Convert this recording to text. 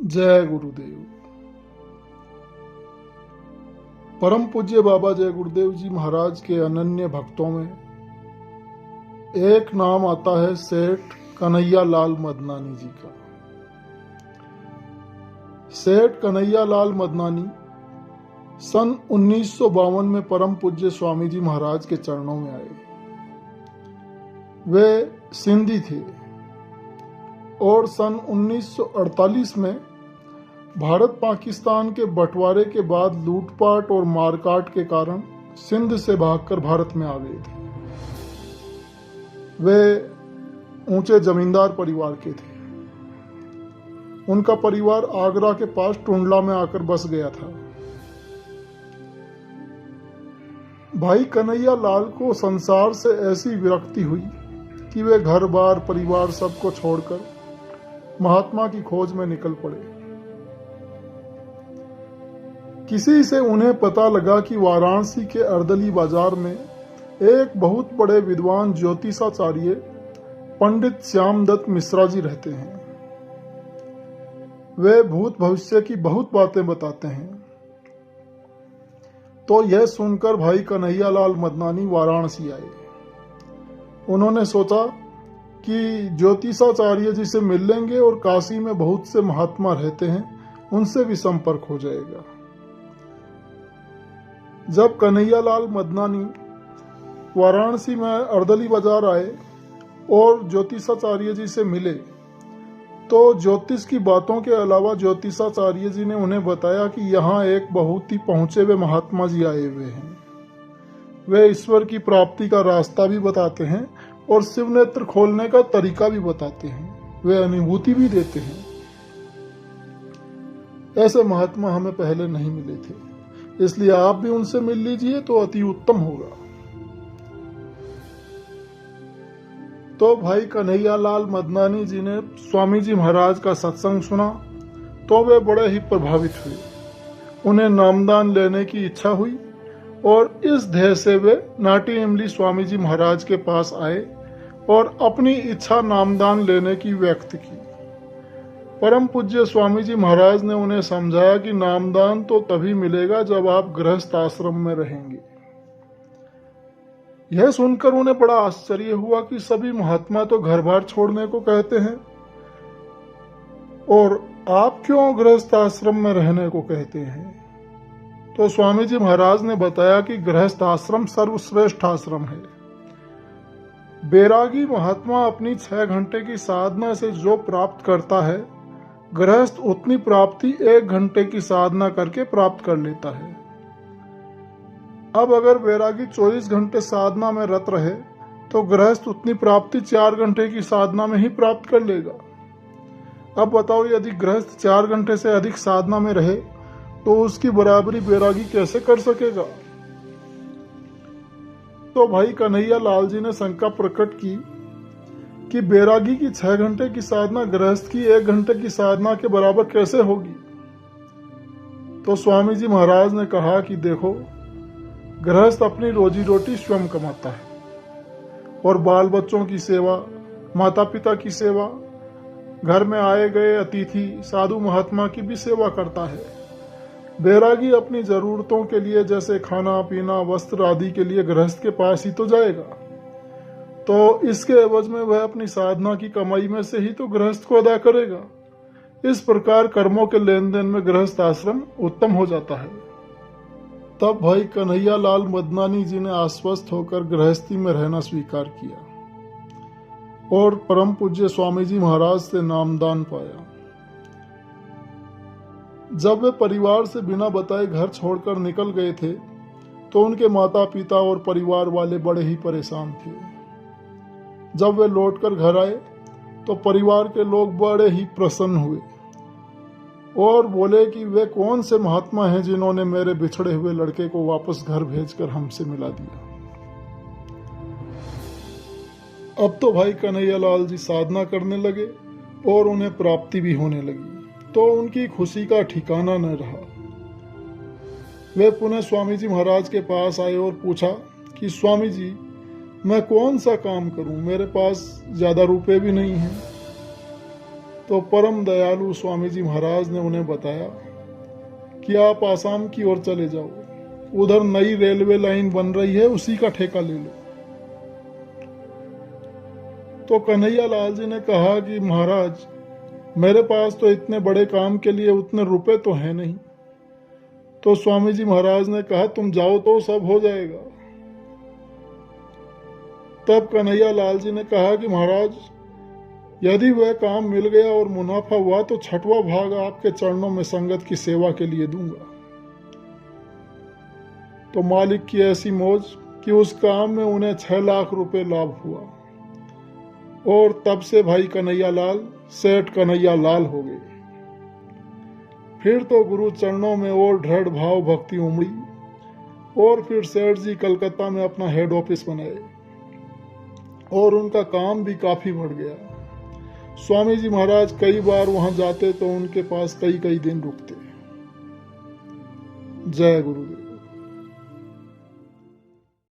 जय गुरुदेव। परम पूज्य बाबा जय गुरुदेव जी महाराज के अनन्य भक्तों में एक नाम आता है सेठ कन्हैया लाल मदनानी जी का। सेठ कन्हैया लाल मदनानी सन 1952 में परम पूज्य स्वामी जी महाराज के चरणों में आए। वे सिंधी थे और सन 1948 में भारत पाकिस्तान के बंटवारे के बाद लूटपाट और मारकाट के कारण सिंध से भागकर भारत में आ गए थे। वे ऊंचे जमींदार परिवार के थे। उनका परिवार आगरा के पास टुंडला में आकर बस गया था। भाई कन्हैया लाल को संसार से ऐसी विरक्ति हुई कि वे घर बार परिवार सबको छोड़कर महात्मा की खोज में निकल पड़े। किसी से उन्हें पता लगा कि वाराणसी के अर्दली बाजार में एक बहुत बड़े विद्वान ज्योतिषाचार्य पंडित श्यामदत्त मिश्रा जी रहते हैं। वे भूत भविष्य की बहुत बातें बताते हैं। तो यह सुनकर भाई कन्हैया लाल मदनानी वाराणसी आए। उन्होंने सोचा कि ज्योतिषाचार्य जी से मिल लेंगे और काशी में बहुत से महात्मा रहते हैं, उनसे भी संपर्क हो जाएगा। जब कन्हैया लाल मदनानी वाराणसी में अर्दली बाजार आए और ज्योतिषाचार्य जी से मिले तो ज्योतिष की बातों के अलावा ज्योतिषाचार्य जी ने उन्हें बताया कि यहाँ एक बहुत ही पहुंचे हुए महात्मा जी आए हुए हैं। वे ईश्वर की प्राप्ति का रास्ता भी बताते हैं और शिव नेत्र खोलने का तरीका भी बताते हैं। वे अनुभूति भी देते हैं। ऐसे महात्मा हमें पहले नहीं मिले थे, इसलिए आप भी उनसे मिल लीजिए तो अति उत्तम होगा। तो भाई कन्हैया लाल मदनानी जी ने स्वामी जी महाराज का सत्संग सुना तो वे बड़े ही प्रभावित हुए। उन्हें नामदान लेने की इच्छा हुई और इस ध्येय से वे नाटी इमली स्वामी जी महाराज के पास आए और अपनी इच्छा नामदान लेने की व्यक्त की। परम पूज्य स्वामी जी महाराज ने उन्हें समझाया कि नामदान तो तभी मिलेगा जब आप गृहस्थ आश्रम में रहेंगे। यह सुनकर उन्हें बड़ा आश्चर्य हुआ कि सभी महात्मा तो घर बार छोड़ने को कहते हैं और आप क्यों गृहस्थ आश्रम में रहने को कहते हैं। तो स्वामी जी महाराज ने बताया कि गृहस्थ आश्रम सर्वश्रेष्ठ आश्रम है। बैरागी महात्मा अपनी 6 घंटे की साधना से जो प्राप्त करता है, गृहस्थ उतनी प्राप्ति 1 घंटे की साधना करके प्राप्त कर लेता है। अब अगर बैरागी 24 घंटे साधना में रत रहे तो गृहस्थ उतनी प्राप्ति 4 घंटे की साधना में ही प्राप्त कर लेगा। अब बताओ, यदि गृहस्थ 4 घंटे से अधिक साधना में रहे तो उसकी बराबरी बैरागी कैसे कर सकेगा। तो भाई कन्हैया लाल जी ने शंका प्रकट की कि बैरागी की 6 घंटे की साधना गृहस्थ की 1 घंटे की साधना के बराबर कैसे होगी। तो स्वामी जी महाराज ने कहा कि देखो, गृहस्थ अपनी रोजी रोटी स्वयं कमाता है और बाल बच्चों की सेवा, माता पिता की सेवा, घर में आए गए अतिथि साधु महात्मा की भी सेवा करता है। बैरागी अपनी जरूरतों के लिए जैसे खाना पीना वस्त्र आदि के लिए गृहस्थ के पास ही तो जाएगा, तो इसके एवज में वह अपनी साधना की कमाई में से ही तो गृहस्थ को अदा करेगा। इस प्रकार कर्मों के लेन देन में गृहस्थ आश्रम उत्तम हो जाता है। तब भाई कन्हैया लाल मदनानी जी ने आश्वस्त होकर गृहस्थी में रहना स्वीकार किया और परम पूज्य स्वामी जी महाराज से नामदान पाया। जब वे परिवार से बिना बताए घर छोड़कर निकल गए थे तो उनके माता पिता और परिवार वाले बड़े ही परेशान थे। जब वे लौटकर घर आए तो परिवार के लोग बड़े ही प्रसन्न हुए और बोले कि वे कौन से महात्मा हैं जिन्होंने मेरे बिछड़े हुए लड़के को वापस घर भेजकर हमसे मिला दिया। अब तो भाई कन्हैया लाल जी साधना करने लगे और उन्हें प्राप्ति भी होने लगी, तो उनकी खुशी का ठिकाना न रहा। वे पुनः स्वामी जी महाराज के पास आए और पूछा कि स्वामी जी, मैं कौन सा काम करूं, मेरे पास ज्यादा रुपए भी नहीं हैं। तो परम दयालु स्वामी जी महाराज ने उन्हें बताया कि आप आसाम की ओर चले जाओ, उधर नई रेलवे लाइन बन रही है, उसी का ठेका ले लो। तो कन्हैया लाल जी ने कहा कि महाराज, मेरे पास तो इतने बड़े काम के लिए उतने रुपए तो हैं नहीं। तो स्वामी जी महाराज ने कहा, तुम जाओ तो सब हो जाएगा। तब कन्हैया लाल जी ने कहा कि महाराज, यदि वह काम मिल गया और मुनाफा हुआ तो 6वां भाग आपके चरणों में संगत की सेवा के लिए दूंगा। तो मालिक की ऐसी मौज कि उस काम में उन्हें 6 लाख रुपए लाभ हुआ और तब से भाई कन्हैया लाल सेठ कन्हैया लाल हो गए। फिर तो गुरु चरणों में और दृढ़ भाव भक्ति उमड़ी और फिर सेठ जी कलकत्ता में अपना हेड ऑफिस बनाए और उनका काम भी काफी बढ़ गया। स्वामी जी महाराज कई बार वहां जाते तो उनके पास कई कई दिन रुकते। जय गुरुदेव।